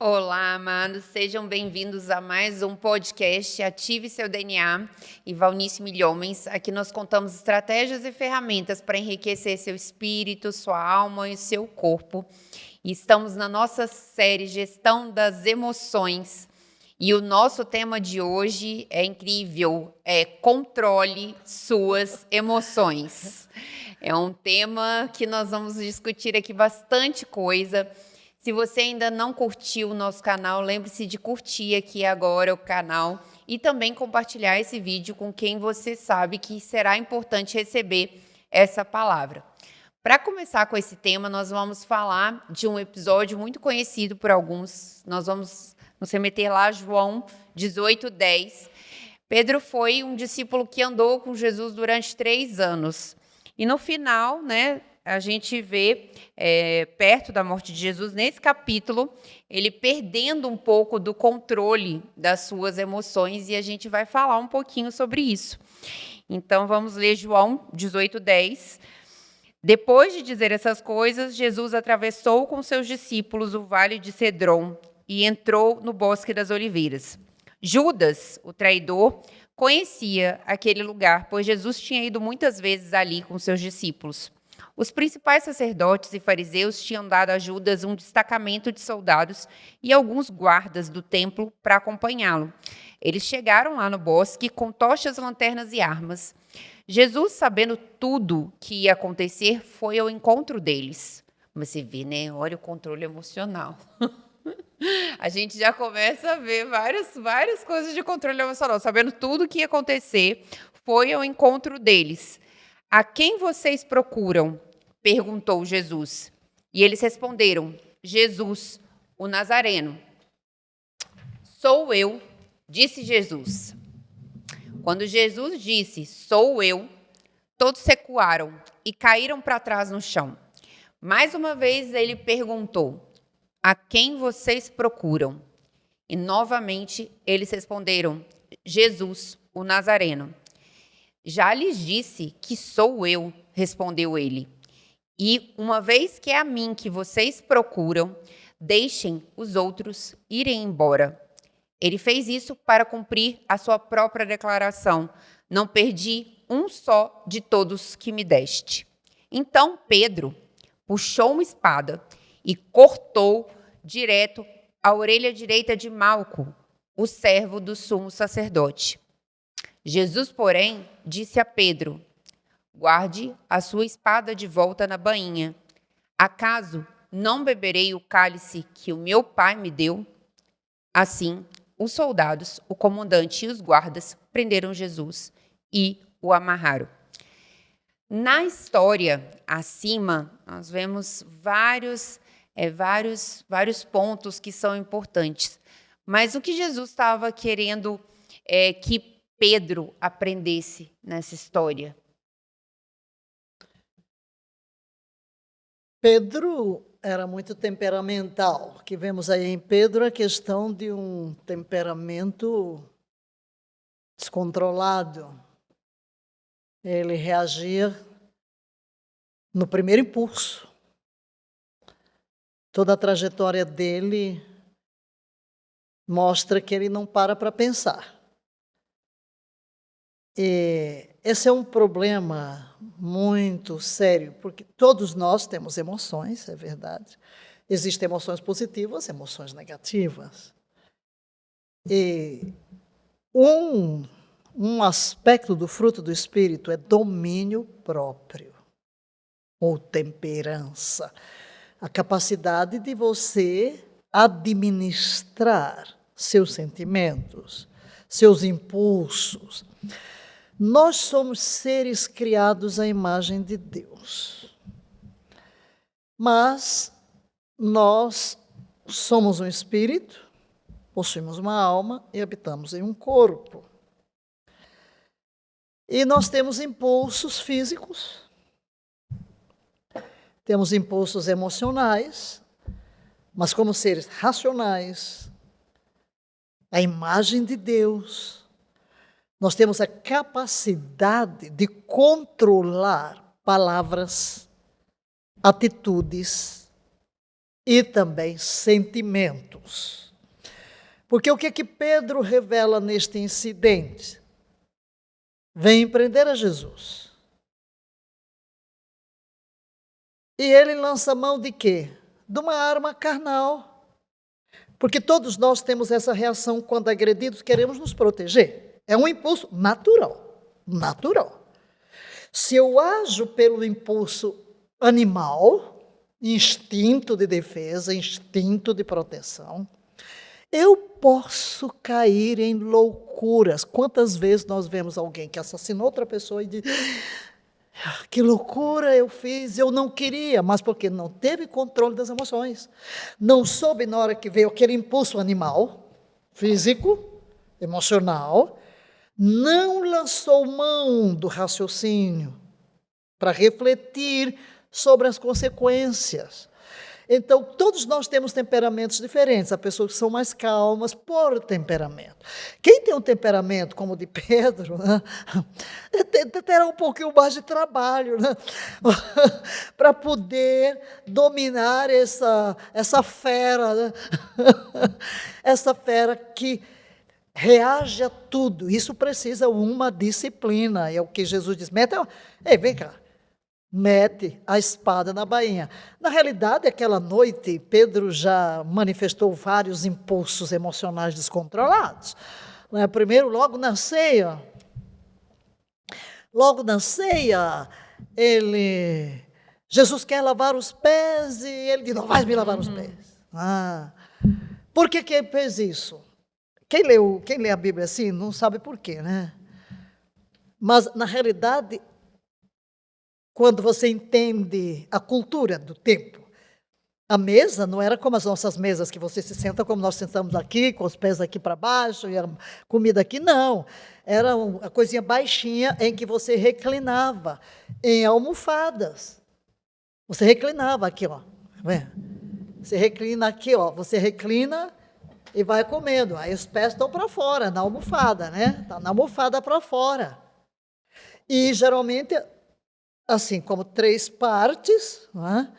Olá, amados, sejam bem-vindos a mais um podcast Ative Seu DNA e Valnice Milhomens. Aqui nós contamos estratégias e ferramentas para enriquecer seu espírito, sua alma e seu corpo. E estamos na nossa série Gestão das Emoções. E o nosso tema de hoje é incrível, é controle suas emoções. É um tema que nós vamos discutir aqui bastante coisa. Se você ainda não curtiu o nosso canal, lembre-se de curtir aqui agora o canal e também compartilhar esse vídeo com quem você sabe que será importante receber essa palavra. Para começar com esse tema, nós vamos falar de um episódio muito conhecido por alguns. Nós vamos nos remeter lá a João 18:10. Pedro foi um discípulo que andou com Jesus durante 3 anos. E no final, a gente vê, perto da morte de Jesus, nesse capítulo, ele perdendo um pouco do controle das suas emoções, e a gente vai falar um pouquinho sobre isso. Então, vamos ler João 18:10. Depois de dizer essas coisas, Jesus atravessou com seus discípulos o vale de Cedron e entrou no bosque das oliveiras. Judas, o traidor, conhecia aquele lugar, pois Jesus tinha ido muitas vezes ali com seus discípulos. Os principais sacerdotes e fariseus tinham dado a Judas um destacamento de soldados e alguns guardas do templo para acompanhá-lo. Eles chegaram lá no bosque com tochas, lanternas e armas. Jesus, sabendo tudo que ia acontecer, foi ao encontro deles. Mas você vê, né? Olha o controle emocional. A gente já começa a ver várias coisas de controle emocional. Sabendo tudo que ia acontecer, foi ao encontro deles. A quem vocês procuram? Perguntou Jesus. E eles responderam: Jesus, o Nazareno. Sou eu, disse Jesus. Quando Jesus disse, sou eu, todos recuaram e caíram para trás no chão. Mais uma vez ele perguntou: a quem vocês procuram? E novamente eles responderam: Jesus, o Nazareno. Já lhes disse que sou eu, respondeu ele. E uma vez que é a mim que vocês procuram, deixem os outros irem embora. Ele fez isso para cumprir a sua própria declaração: não perdi um só de todos que me deste. Então Pedro puxou uma espada e cortou direto a orelha direita de Malco, o servo do sumo sacerdote. Jesus, porém, disse a Pedro: guarde a sua espada de volta na bainha. Acaso não beberei o cálice que o meu pai me deu? Assim, os soldados, o comandante e os guardas prenderam Jesus e o amarraram. Na história acima, nós vemos vários pontos que são importantes. Mas o que Jesus estava querendo que Pedro aprendesse nessa história? Pedro era muito temperamental, que vemos aí em Pedro a questão de um temperamento descontrolado. Ele reagia no primeiro impulso. Toda a trajetória dele mostra que ele não para pensar. E esse é um problema muito sério, porque todos nós temos emoções, é verdade. Existem emoções positivas, emoções negativas. E um aspecto do fruto do Espírito é domínio próprio, ou temperança. A capacidade de você administrar seus sentimentos, seus impulsos. Nós somos seres criados à imagem de Deus. Mas nós somos um espírito, possuímos uma alma e habitamos em um corpo. E nós temos impulsos físicos, temos impulsos emocionais, mas como seres racionais, a imagem de Deus, nós temos a capacidade de controlar palavras, atitudes e também sentimentos. Porque o que é que Pedro revela neste incidente? Vem prender a Jesus. E ele lança mão de quê? De uma arma carnal. Porque todos nós temos essa reação quando agredidos, queremos nos proteger. É um impulso natural. Natural. Se eu ajo pelo impulso animal, instinto de defesa, instinto de proteção, eu posso cair em loucuras. Quantas vezes nós vemos alguém que assassinou outra pessoa e diz: que loucura eu fiz, eu não queria, mas porque não teve controle das emoções. Não soube na hora que veio aquele impulso animal, físico, emocional, não lançou mão do raciocínio para refletir sobre as consequências. Então, todos nós temos temperamentos diferentes. Há pessoas que são mais calmas por temperamento. Quem tem um temperamento como o de Pedro, né, terá um pouquinho mais de trabalho, né, para poder dominar essa fera, né, essa fera que reage a tudo. Isso precisa uma disciplina. É o que Jesus diz. Vem cá. Mete a espada na bainha. Na realidade, aquela noite, Pedro já manifestou vários impulsos emocionais descontrolados. Primeiro, logo na ceia, Jesus quer lavar os pés e ele diz: não vais me lavar os pés. Por que ele fez isso? Quem lê a Bíblia assim não sabe por quê, né? Mas, na realidade, quando você entende a cultura do tempo, a mesa não era como as nossas mesas, que você se senta como nós sentamos aqui, com os pés aqui para baixo, e a comida aqui, não. Era uma coisinha baixinha em que você reclinava em almofadas. Você reclinava aqui, ó. Você reclina aqui, ó. Você reclina e vai comendo. Aí os pés estão para fora, na almofada, né? Está na almofada para fora. E, geralmente, assim, como 3 partes, né?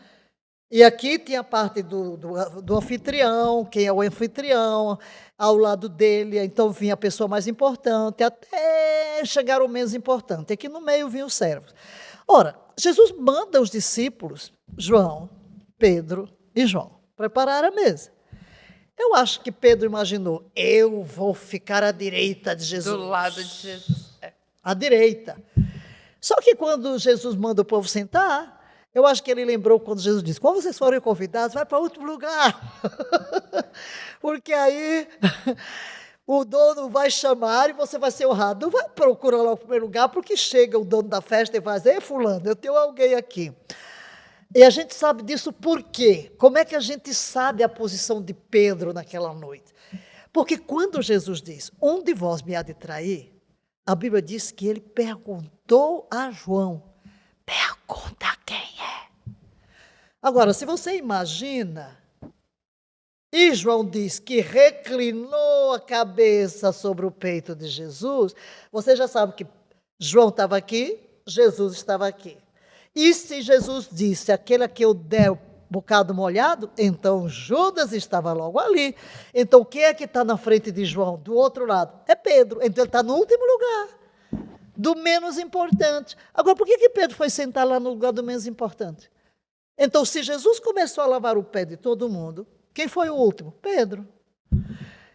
E aqui tinha a parte do anfitrião, quem é o anfitrião, ao lado dele, então vinha a pessoa mais importante, até chegar o menos importante. Aqui no meio vinham os servos. Ora, Jesus manda os discípulos, João, Pedro e João, preparar a mesa. Eu acho que Pedro imaginou: eu vou ficar à direita de Jesus. Do lado de Jesus. À direita. Só que quando Jesus manda o povo sentar, eu acho que ele lembrou quando Jesus disse: quando vocês forem convidados, vai para outro lugar. Porque aí o dono vai chamar e você vai ser honrado. Não vai procurar lá o primeiro lugar, porque chega o dono da festa e vai dizer: fulano, eu tenho alguém aqui. E a gente sabe disso por quê? Como é que a gente sabe a posição de Pedro naquela noite? Porque quando Jesus diz: um de vós me há de trair, a Bíblia diz que ele perguntou a João: pergunta quem é. Agora, se você imagina, e João diz que reclinou a cabeça sobre o peito de Jesus, você já sabe que João estava aqui, Jesus estava aqui. E se Jesus disse: aquele a que eu der bocado molhado, então Judas estava logo ali. Então quem é que está na frente de João, do outro lado? É Pedro. Então ele está no último lugar, do menos importante. Agora, por que Pedro foi sentar lá no lugar do menos importante? Então, se Jesus começou a lavar o pé de todo mundo, quem foi o último? Pedro.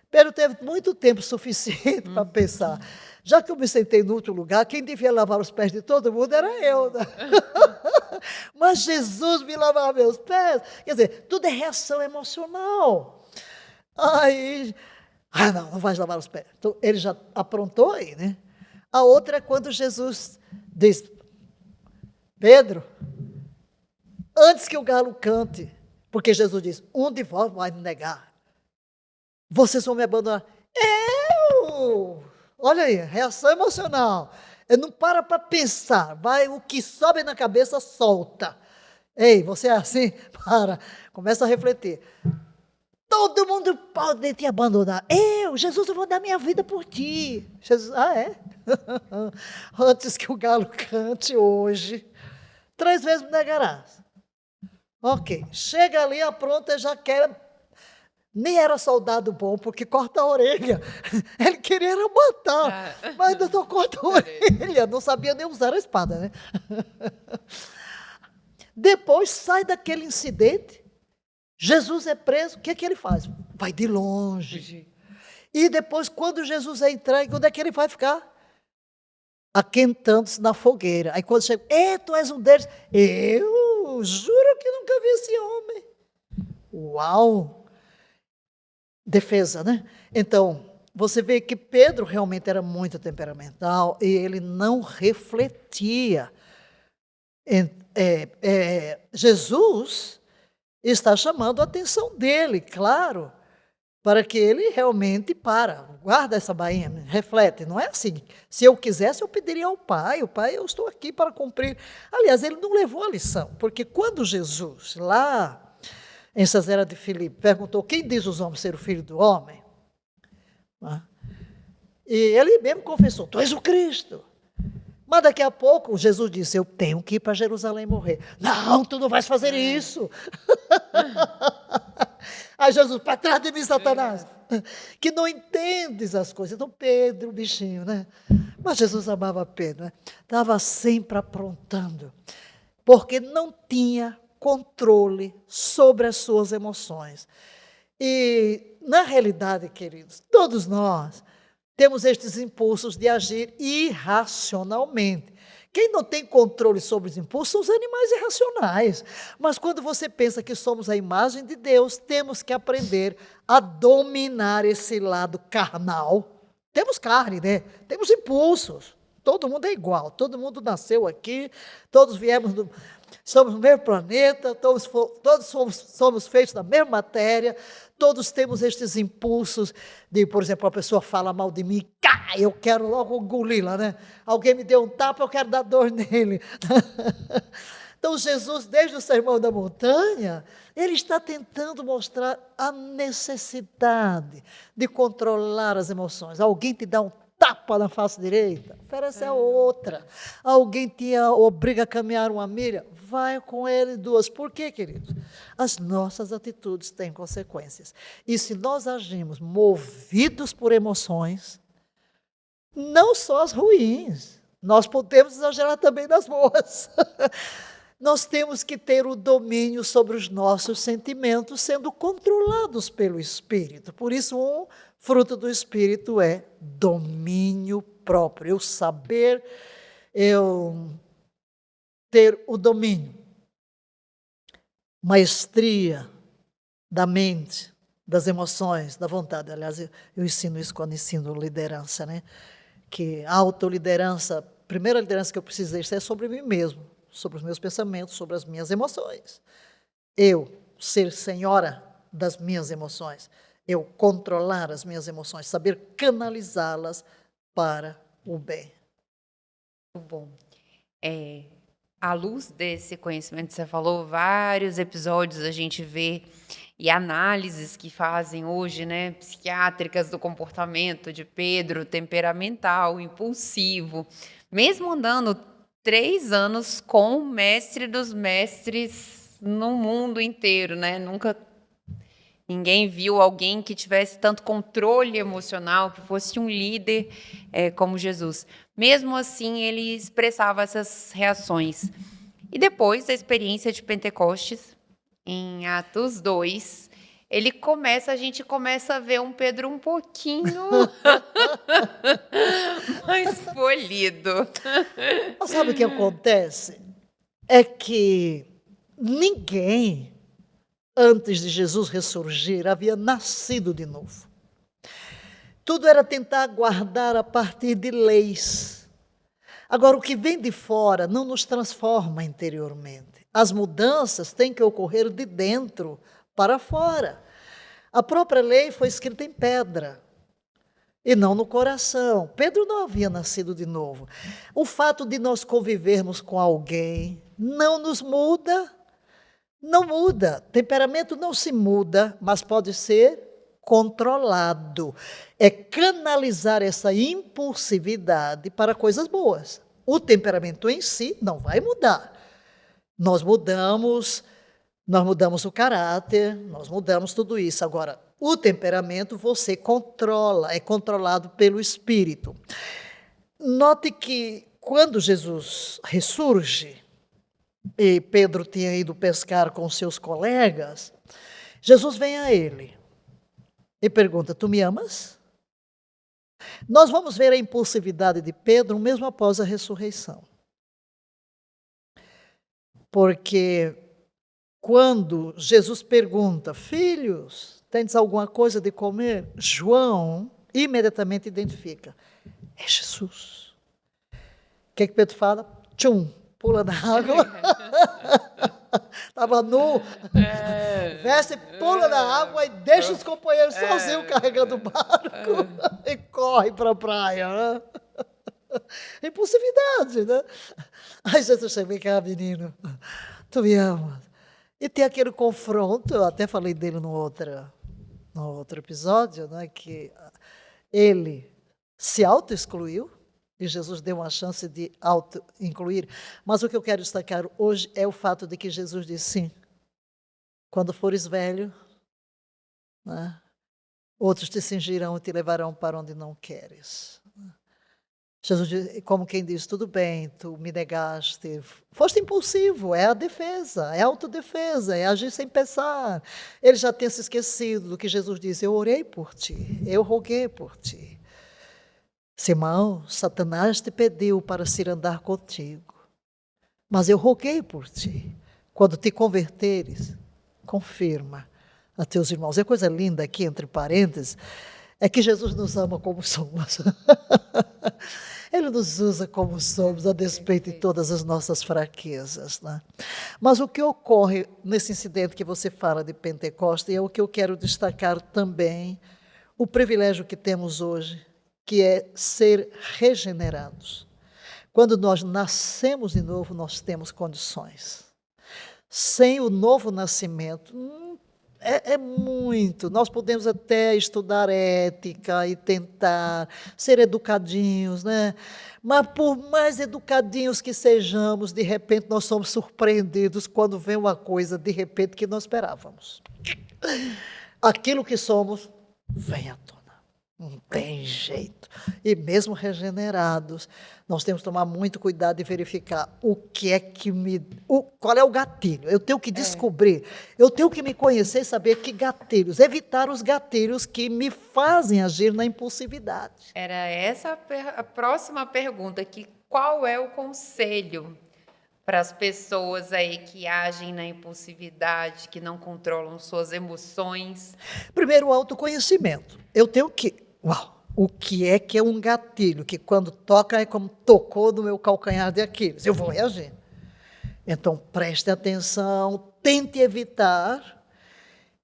Pedro teve muito tempo suficiente para pensar: já que eu me sentei no outro lugar, quem devia lavar os pés de todo mundo era eu. Né? Mas Jesus me lavava meus pés. Quer dizer, tudo é reação emocional. Aí, não vais lavar os pés. Então, ele já aprontou aí, né? A outra é quando Jesus diz: Pedro, antes que o galo cante, porque Jesus diz: um de vós vai me negar. Vocês vão me abandonar. Eu! Olha aí, reação emocional. Ele não para pensar. Vai, o que sobe na cabeça, solta. Ei, você é assim? Para. Começa a refletir. Todo mundo pode te abandonar. Jesus, eu vou dar minha vida por ti. Jesus, é? Antes que o galo cante hoje, 3 vezes me negarás. Ok, chega ali, apronta, já quer. Nem era soldado bom, porque corta a orelha. Ele queria era matar, mas doutor, corta a orelha. Não sabia nem usar a espada, né? Depois sai daquele incidente, Jesus é preso, o que ele faz? Vai de longe. E depois, quando Jesus é entregue, onde é que ele vai ficar? Aquentando-se na fogueira. Aí quando chega, tu és um deles. Eu juro que nunca vi esse homem. Uau! Defesa, né? Então, você vê que Pedro realmente era muito temperamental e ele não refletia. Jesus está chamando a atenção dele, claro, para que ele realmente guarda essa bainha, reflete. Não é assim, se eu quisesse eu pediria ao Pai, o Pai, eu estou aqui para cumprir. Aliás, ele não levou a lição, porque quando Jesus, lá em Cesarea de Filipe, perguntou, quem diz os homens ser o Filho do Homem? E ele mesmo confessou, tu és o Cristo. Mas daqui a pouco Jesus disse, eu tenho que ir para Jerusalém morrer. Não, tu não vais fazer isso. Aí Jesus, para trás de mim, Satanás, que não entendes as coisas. Então Pedro, bichinho, né? Mas Jesus amava Pedro, né? Estava sempre aprontando, porque não tinha controle sobre as suas emoções. E, na realidade, queridos, todos nós temos estes impulsos de agir irracionalmente. Quem não tem controle sobre os impulsos são os animais irracionais. Mas quando você pensa que somos a imagem de Deus, temos que aprender a dominar esse lado carnal. Temos carne, né? Temos impulsos. Todo mundo é igual, todo mundo nasceu aqui, todos somos no mesmo planeta, todos somos feitos da mesma matéria, todos temos estes impulsos de, por exemplo, a pessoa fala mal de mim, eu quero logo engoli-la, né? Alguém me deu um tapa, eu quero dar dor nele. Então Jesus, desde o Sermão da Montanha, ele está tentando mostrar a necessidade de controlar as emoções. Alguém te dá um tapa na face direita, oferece a outra. Alguém te obriga a caminhar uma milha, vai com ele 2. Por quê, queridos? As nossas atitudes têm consequências. E se nós agimos movidos por emoções, não só as ruins, nós podemos exagerar também nas boas. Nós temos que ter o domínio sobre os nossos sentimentos, sendo controlados pelo Espírito. Por isso, um fruto do Espírito é domínio próprio. Eu saber, eu ter o domínio, maestria da mente, das emoções, da vontade. Aliás, eu ensino isso quando ensino liderança, né? Que a autoliderança, a primeira liderança que eu preciso exercer é sobre mim mesmo, sobre os meus pensamentos, sobre as minhas emoções. Eu ser senhora das minhas emoções, eu controlar as minhas emoções, saber canalizá-las para o bem. Muito bom. À luz desse conhecimento que você falou, vários episódios a gente vê e análises que fazem hoje, né, psiquiátricas do comportamento de Pedro, temperamental, impulsivo, mesmo andando 3 anos com o mestre dos mestres no mundo inteiro, né? Ninguém viu alguém que tivesse tanto controle emocional, que fosse um líder como Jesus. Mesmo assim, ele expressava essas reações. E depois da experiência de Pentecostes, em Atos 2, a gente começa a ver um Pedro um pouquinho mais polido. Mas sabe o que acontece? É que ninguém, antes de Jesus ressurgir, havia nascido de novo. Tudo era tentar guardar a partir de leis. Agora, o que vem de fora não nos transforma interiormente. As mudanças têm que ocorrer de dentro para fora. A própria lei foi escrita em pedra e não no coração. Pedro não havia nascido de novo. O fato de nós convivermos com alguém não nos muda. Não muda. Temperamento não se muda, mas pode ser controlado. É canalizar essa impulsividade para coisas boas. O temperamento em si não vai mudar. Nós mudamos Nós mudamos o caráter, nós mudamos tudo isso. Agora, o temperamento você controla, é controlado pelo Espírito. Note que quando Jesus ressurge, e Pedro tinha ido pescar com seus colegas, Jesus vem a ele e pergunta: tu me amas? Nós vamos ver a impulsividade de Pedro mesmo após a ressurreição. Porque quando Jesus pergunta: filhos, tendes alguma coisa de comer? João imediatamente identifica: é Jesus. O que Pedro fala? Tchum, pula na água. Estava nu, veste, pula na água e deixa os companheiros sozinhos carregando o barco e corre para a praia. Né? Impulsividade, né? Aí Jesus chega: vem cá, menino, tu me amas. E tem aquele confronto, eu até falei dele no outro episódio, né, que ele se auto-excluiu, e Jesus deu uma chance de auto-incluir. Mas o que eu quero destacar hoje é o fato de que Jesus disse: sim, quando fores velho, né, outros te cingirão e te levarão para onde não queres. Jesus diz, como quem diz: tudo bem, tu me negaste, foste impulsivo, é a defesa, é a autodefesa, é agir sem pensar. Ele já tinha se esquecido do que Jesus disse: eu orei por ti, eu roguei por ti. Simão, Satanás te pediu para se andar contigo, mas eu roguei por ti. Quando te converteres, confirma a teus irmãos. É coisa linda aqui, entre parênteses, é que Jesus nos ama como somos. Ele nos usa como somos, a despeito de todas as nossas fraquezas. Né? Mas o que ocorre nesse incidente que você fala de Pentecostes, é o que eu quero destacar também, o privilégio que temos hoje, que é ser regenerados. Quando nós nascemos de novo, nós temos condições. Sem o novo nascimento, é muito. Nós podemos até estudar ética e tentar ser educadinhos, né? Mas por mais educadinhos que sejamos, de repente nós somos surpreendidos quando vem uma coisa, de repente, que não esperávamos. Aquilo que somos vem à tona. Não tem jeito. E mesmo regenerados, nós temos que tomar muito cuidado e verificar o que é que qual é o gatilho. Eu tenho que descobrir, eu tenho que me conhecer e saber que gatilhos, evitar os gatilhos que me fazem agir na impulsividade. Era essa a próxima pergunta, que qual é o conselho para as pessoas aí que agem na impulsividade, que não controlam suas emoções? Primeiro, o autoconhecimento. Eu tenho que... o que é um gatilho? Que quando toca é como tocou no meu calcanhar de Aquiles. Eu vou reagir. Então, preste atenção, tente evitar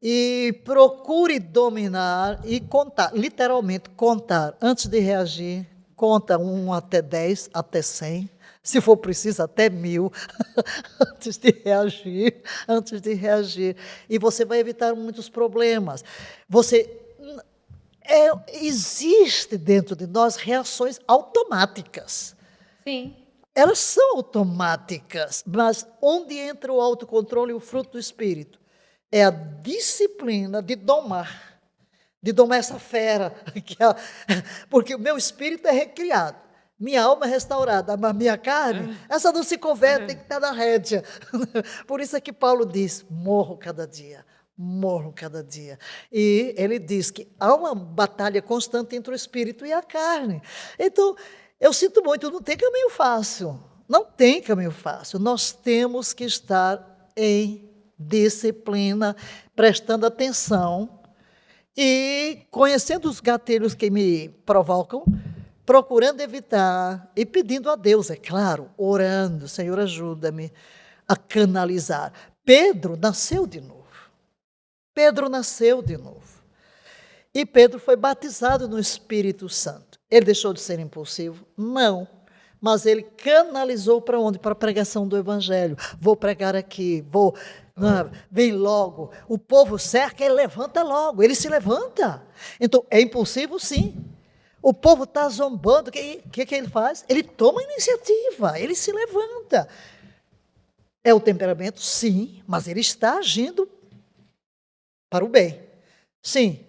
e procure dominar e contar. Literalmente, contar. Antes de reagir, conta 1 até 10, até 100. Se for preciso, até 1000, antes de reagir. E você vai evitar muitos problemas. Existe dentro de nós reações automáticas. Sim. Elas são automáticas, mas onde entra o autocontrole e o fruto do Espírito? É a disciplina de domar essa fera. Porque o meu espírito é recriado. Minha alma é restaurada, mas minha carne, essa não se converte, tem que estar na rédea. Por isso é que Paulo diz: morro cada dia. E ele diz que há uma batalha constante entre o espírito e a carne. Então, eu sinto muito, não tem caminho fácil. Não tem caminho fácil. Nós temos que estar em disciplina, prestando atenção e conhecendo os gatilhos que me provocam, procurando evitar e pedindo a Deus, é claro, orando: Senhor, ajuda-me a canalizar. Pedro nasceu de novo. E Pedro foi batizado no Espírito Santo. Ele deixou de ser impulsivo? Não. Mas ele canalizou para onde? Para a pregação do Evangelho. Vou pregar aqui, vem logo. O povo cerca, ele levanta logo, ele se levanta. Então, é impulsivo, sim. O povo está zombando, o que ele faz? Ele toma a iniciativa, ele se levanta. É o temperamento? Sim, mas ele está agindo para o bem. Sim,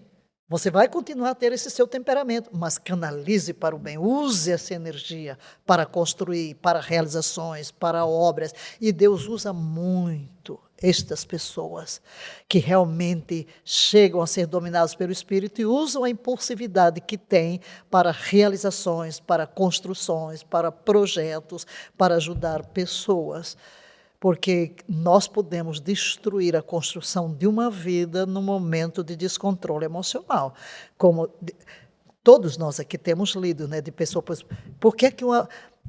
você vai continuar a ter esse seu temperamento, mas canalize para o bem. Use essa energia para construir, para realizações, para obras. E Deus usa muito estas pessoas que realmente chegam a ser dominadas pelo Espírito e usam a impulsividade que têm para realizações, para construções, para projetos, para ajudar pessoas. Porque nós podemos destruir a construção de uma vida no momento de descontrole emocional. Como todos nós aqui temos lido, né, de pessoas. Por que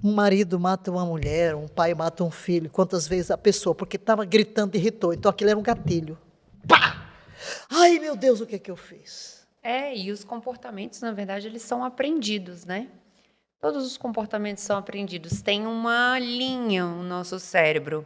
um marido mata uma mulher, um pai mata um filho? Quantas vezes a pessoa, porque estava gritando, irritou, então aquilo era um gatilho. Pá! Ai, meu Deus, o que é que eu fiz? E os comportamentos, na verdade, eles são aprendidos, né? Todos os comportamentos são aprendidos. Tem uma linha no nosso cérebro.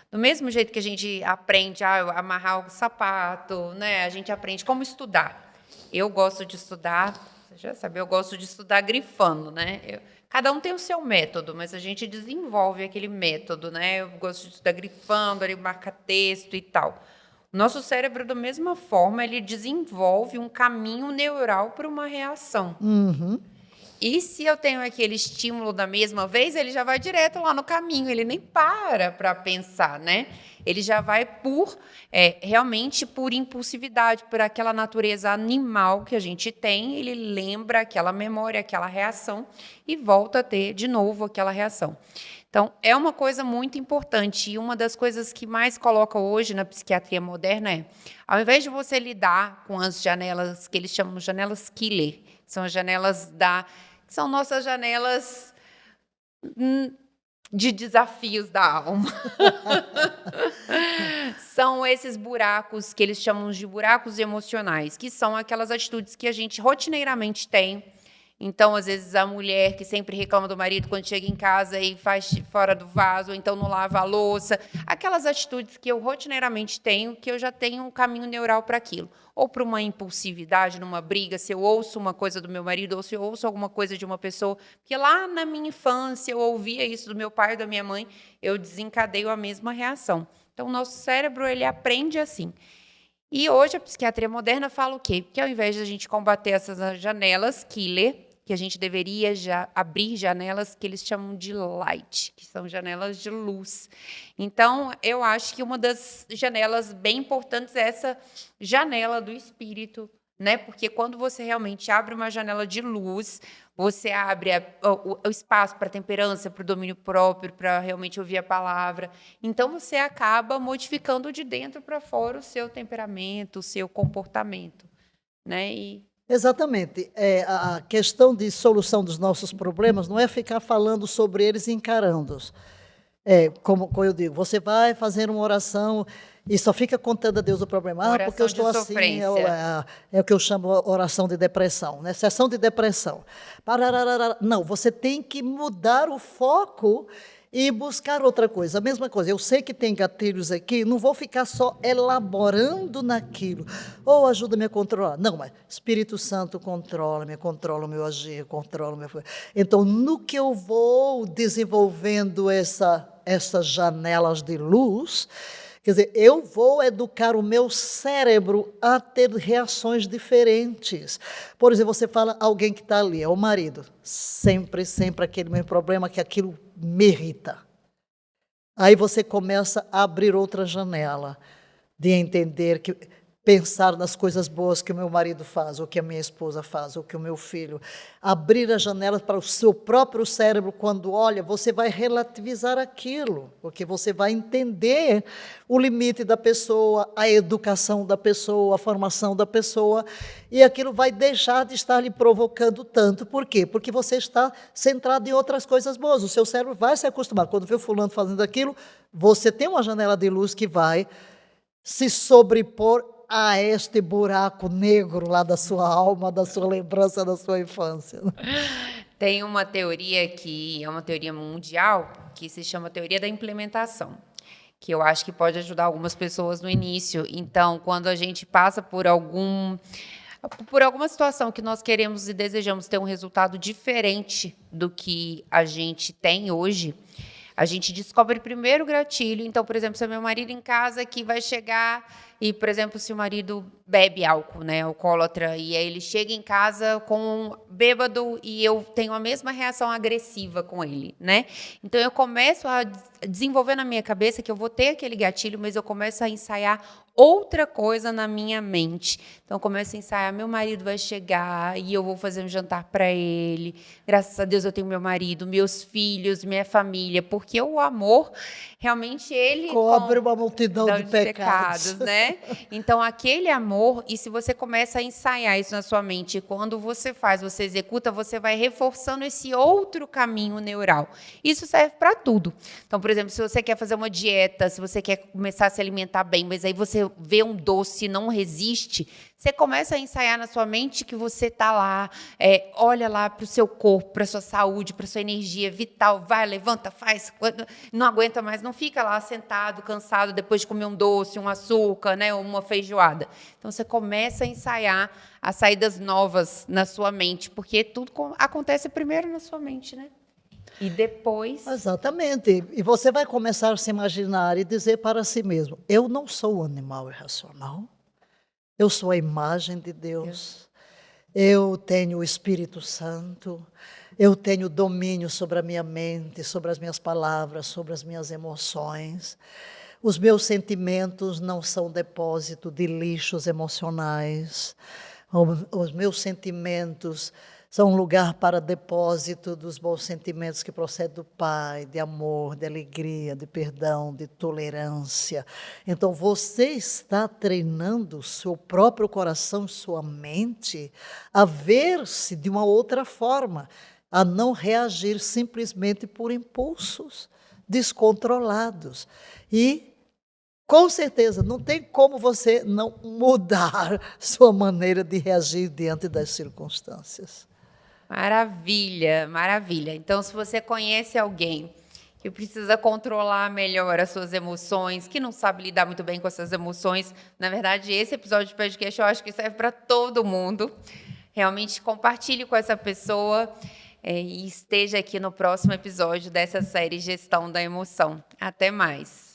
Do mesmo jeito que a gente aprende a amarrar o sapato, né? A gente aprende como estudar. Eu gosto de estudar, você já sabe, eu gosto de estudar grifando, né? Cada um tem o seu método, mas a gente desenvolve aquele método, né? Eu gosto de estudar grifando, ele marca texto e tal. O nosso cérebro, da mesma forma, ele desenvolve um caminho neural para uma reação. Uhum. E se eu tenho aquele estímulo da mesma vez, ele já vai direto lá no caminho, ele nem para pensar, né? Ele já vai realmente por impulsividade, por aquela natureza animal que a gente tem, ele lembra aquela memória, aquela reação e volta a ter de novo aquela reação. Então, é uma coisa muito importante e uma das coisas que mais coloca hoje na psiquiatria moderna ao invés de você lidar com as janelas que eles chamam de janelas killer, que são as janelas são nossas janelas de desafios da alma. São esses buracos que eles chamam de buracos emocionais, que são aquelas atitudes que a gente rotineiramente tem. Então, às vezes, a mulher que sempre reclama do marido quando chega em casa e faz fora do vaso, ou então não lava a louça. Aquelas atitudes que eu rotineiramente tenho, que eu já tenho um caminho neural para aquilo. Ou para uma impulsividade, numa briga, se eu ouço uma coisa do meu marido, ou se eu ouço alguma coisa de uma pessoa. Porque lá na minha infância eu ouvia isso do meu pai ou da minha mãe, eu desencadeio a mesma reação. Então, o nosso cérebro, ele aprende assim. E hoje a psiquiatria moderna fala o quê? Que ao invés de a gente combater essas janelas killer, que a gente deveria abrir janelas que eles chamam de light, que são janelas de luz. Então, eu acho que uma das janelas bem importantes é essa janela do espírito, né? Porque quando você realmente abre uma janela de luz, você abre o espaço para a temperança, para o domínio próprio, para realmente ouvir a palavra. Então, você acaba modificando de dentro para fora o seu temperamento, o seu comportamento, né? Exatamente. A questão de solução dos nossos problemas não é ficar falando sobre eles e encarando-os. Como eu digo, você vai fazer uma oração e só fica contando a Deus o problema. Porque eu estou assim, é o que eu chamo oração de depressão, né? Sessão de depressão. Não, você tem que mudar o foco e buscar outra coisa. A mesma coisa, eu sei que tem gatilhos aqui, não vou ficar só elaborando naquilo. Ou ajuda-me a controlar. Não, mas Espírito Santo controla-me, controla o meu agir, controla o meu... Então, no que eu vou desenvolvendo essas janelas de luz, quer dizer, eu vou educar o meu cérebro a ter reações diferentes. Por exemplo, você fala alguém que está ali, é o marido. Sempre aquele mesmo problema, que aquilo me irrita. Aí você começa a abrir outra janela, de entender que... pensar nas coisas boas que o meu marido faz, ou que a minha esposa faz, ou que o meu filho. Abrir as janelas para o seu próprio cérebro, quando olha, você vai relativizar aquilo, porque você vai entender o limite da pessoa, a educação da pessoa, a formação da pessoa, e aquilo vai deixar de estar lhe provocando tanto. Por quê? Porque você está centrado em outras coisas boas. O seu cérebro vai se acostumar. Quando vê o fulano fazendo aquilo, você tem uma janela de luz que vai se sobrepor a este buraco negro lá da sua alma, da sua lembrança, da sua infância. Tem uma teoria que é uma teoria mundial, que se chama teoria da implementação, que eu acho que pode ajudar algumas pessoas no início. Então, quando a gente passa por alguma situação que nós queremos e desejamos ter um resultado diferente do que a gente tem hoje, A gente descobre primeiro o gatilho. Então, por exemplo, se é meu marido em casa que vai chegar e, por exemplo, se o marido bebe álcool, né, alcoólatra, e aí ele chega em casa com bêbado e eu tenho a mesma reação agressiva com ele, né? Então, eu começo a desenvolver na minha cabeça que eu vou ter aquele gatilho, mas eu começo a ensaiar outra coisa na minha mente. Então, eu começo a ensaiar, meu marido vai chegar e eu vou fazer um jantar para ele. Graças a Deus eu tenho meu marido, meus filhos, minha família, porque o amor, realmente, ele Cobre uma multidão de pecados, né? Então, aquele amor, e se você começa a ensaiar isso na sua mente, quando você faz, você executa, você vai reforçando esse outro caminho neural. Isso serve para tudo. Então, por exemplo, se você quer fazer uma dieta, se você quer começar a se alimentar bem, mas aí você vê um doce e não resiste, você começa a ensaiar na sua mente que você está lá, olha lá para o seu corpo, para a sua saúde, para a sua energia vital, vai, levanta, faz, não aguenta mais, não fica lá sentado, cansado, depois de comer um doce, um açúcar, né, uma feijoada. Então, você começa a ensaiar as saídas novas na sua mente, porque tudo acontece primeiro na sua mente, né? E depois... Exatamente. E você vai começar a se imaginar e dizer para si mesmo, eu não sou um animal irracional, eu sou a imagem de Deus, eu tenho o Espírito Santo, eu tenho domínio sobre a minha mente, sobre as minhas palavras, sobre as minhas emoções. Os meus sentimentos não são depósito de lixos emocionais. Os meus sentimentos são um lugar para depósito dos bons sentimentos que procedem do Pai, de amor, de alegria, de perdão, de tolerância. Então, você está treinando o seu próprio coração, sua mente, a ver-se de uma outra forma, a não reagir simplesmente por impulsos descontrolados. E, com certeza, não tem como você não mudar sua maneira de reagir diante das circunstâncias. Maravilha, maravilha. Então, se você conhece alguém que precisa controlar melhor as suas emoções, que não sabe lidar muito bem com essas emoções, na verdade, esse episódio de podcast eu acho que serve para todo mundo. Realmente compartilhe com essa pessoa e esteja aqui no próximo episódio dessa série Gestão da Emoção. Até mais.